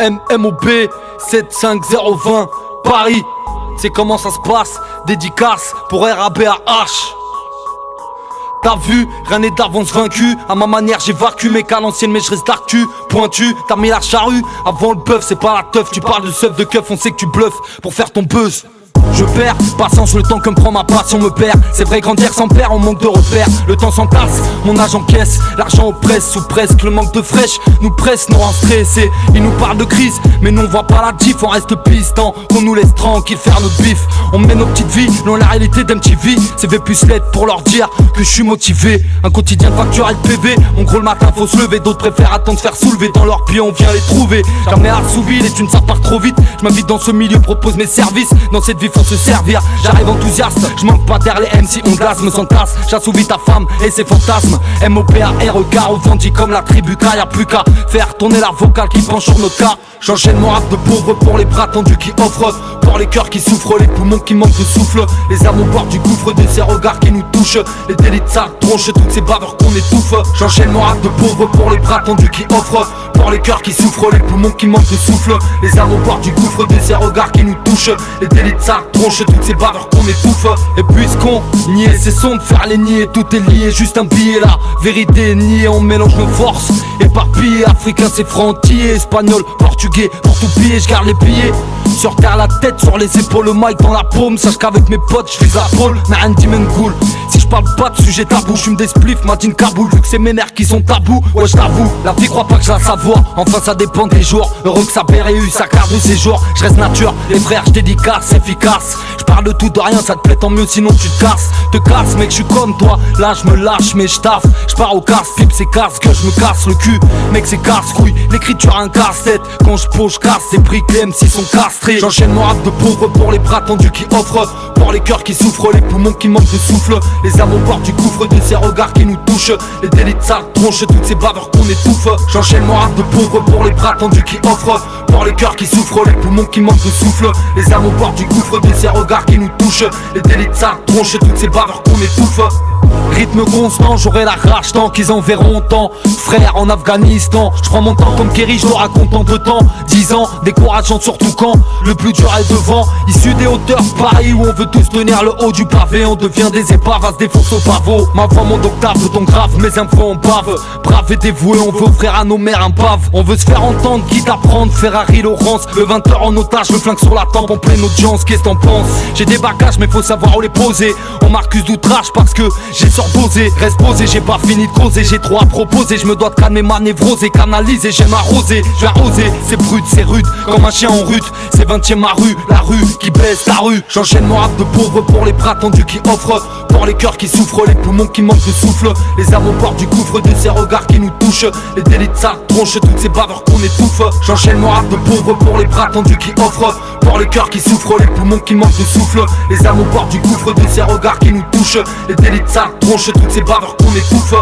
MMOB 75020 Paris. C'est comment ça se passe. Dédicace pour RABAH. T'as vu, rien n'est d'avance vaincu. À ma manière j'évacue mes qu'à l'ancienne, mais je reste d'actu. Pointu, t'as mis la charrue avant le bœuf, c'est pas la teuf. Tu parles de seuf de keuf, on sait que tu bluffes pour faire ton buzz. Je perds, patience, le temps que me prend ma passion me perd. C'est vrai, grandir sans père, on manque de repères. Le temps s'entasse, mon âge encaisse. L'argent oppresse, ou presque, le manque de fraîche nous presse, nous rend stressés. Ils nous parlent de crise, mais nous on voit pas la diff. On reste pistant, qu'on nous laisse tranquille faire notre bif. On met nos petites vies, dans la réalité d'MTV. C'est plus lettre pour leur dire que je suis motivé. Un quotidien de facture et de PV. En gros le matin faut se lever, d'autres préfèrent attendre de faire soulever. Dans leur pied on vient les trouver. Jamais à Souville et tu ne ça part trop vite. Je m'invite dans ce milieu, propose mes services. Dans cette vie faut se servir, j'arrive enthousiaste. Je manque pas d'air, les MC on glace, me s'entasse. J'assouvis ta femme et ses fantasmes. MOPAREK revendique comme la tribu K. Y'a plus qu'à faire tourner la vocale qui penche sur notre cas. J'enchaîne mon rap de pauvre pour les bras tendus qui offrent, pour les cœurs qui souffrent, les poumons qui manquent de souffle. Les âmes au bord du gouffre de ces regards qui nous touchent. Les délits de sale tronche, toutes ces baveurs qu'on étouffe. J'enchaîne mon rap de pauvre pour les bras tendus qui offrent, pour les cœurs qui souffrent, les poumons qui manquent de souffle. Les âmes au bord du gouffre de ces regards qui nous touchent. Les délits de sale tronche, toutes ces baveurs qu'on étouffe. Et puisqu'on niait, cessons de faire les niais. Tout est lié, juste un billet là. Vérité niée, on mélange nos forces. Éparpillé, africain c'est frontier. Espagnol, portugais, pour tout piller, je garde les billets. Sur terre la tête, sur les épaules, le mic dans la paume. Sache qu'avec mes potes, je fais la pole, mais rien dit men cool. Si je parle pas de sujet tabou, je fume des spliffs, Madine Kaboul. Vu que c'est mes nerfs qui sont tabous, ouais je t'avoue, la vie croit pas que je la savoure. Enfin ça dépend des jours, heureux que ça perd et eu sa carte de séjour. Je reste nature, les frères, je dédicace, efficace. Je parle de tout, de rien, ça te plaît tant mieux, sinon tu te casses. Te casses mec, je suis comme toi, là je me lâche mais je taffe. Je pars au casse, flip c'est casse, que je me casse le cul. Mec c'est casse-couille, l'écriture un casse-tête. Quand je pose, je casse des briques, les MC sont castrés. J'enchaîne mon rap de pauvre pour les bras tendus qui offrent, pour les cœurs qui souffrent, les poumons qui manquent de souffle. Les âmes au bord du gouffre de ces regards qui nous touchent. Les délits de sale tronche, toutes ces baveurs qu'on étouffe. J'enchaîne mon rap de pauvre pour les bras tendus qui offrent, pour les cœurs qui souffrent, les poumons qui manquent de souffle. Les âmes au bord du gouffre de ces regards qui nous touchent. Les délits de sale tronche, toutes ces baveurs qu'on étouffe. Rythme constant, j'aurai la rage tant qu'ils en verront tant. Frère en Afghanistan, je prends mon temps comme Kerry, je le raconte en 2 temps. 10 ans, décourageant surtout quand le plus dur est devant. Issu des hauteurs Paris où on veut tous tenir le haut du pavé. On devient des épaves à se défoncer au pavot. Ma voix monte octave, ton grave, mes infos en bave. Brave et dévoué, on veut offrir à nos mères un pave. On veut se faire entendre, quitte à prendre Ferrari, Laurence. Le 20h en otage, le flingue sur la tempe en pleine audience, qu'est-ce t'en penses? J'ai des bagages mais faut savoir où les poser. On m'accuse d'outrage parce que j'ai surdosé. Reste posé, j'ai pas fini de causer, j'ai trop à proposer. Je me dois de calmer ma névrose et canaliser, j'aime arroser. Je vais arroser, c'est brut, c'est rude, comme un chien en rut. C'est 20ème ma rue, la rue qui baisse la rue. J'enchaîne mon rap de pauvre pour les bras tendus qui offrent, pour les cœurs qui souffrent, les poumons qui manquent de souffle. Les âmes au bord du gouffre de ces regards qui nous touchent. Les délits de sale tronche, toutes ces baveurs qu'on étouffe. J'enchaîne mon rap de pauvre pour les bras tendus qui offrent, pour les cœurs qui souffrent, les poumons qui manquent de souffle. Les âmes au bord du gouffre de ces regards qui nous touchent. Les délits de sale tronche, toutes ces baveurs qu'on étouffe.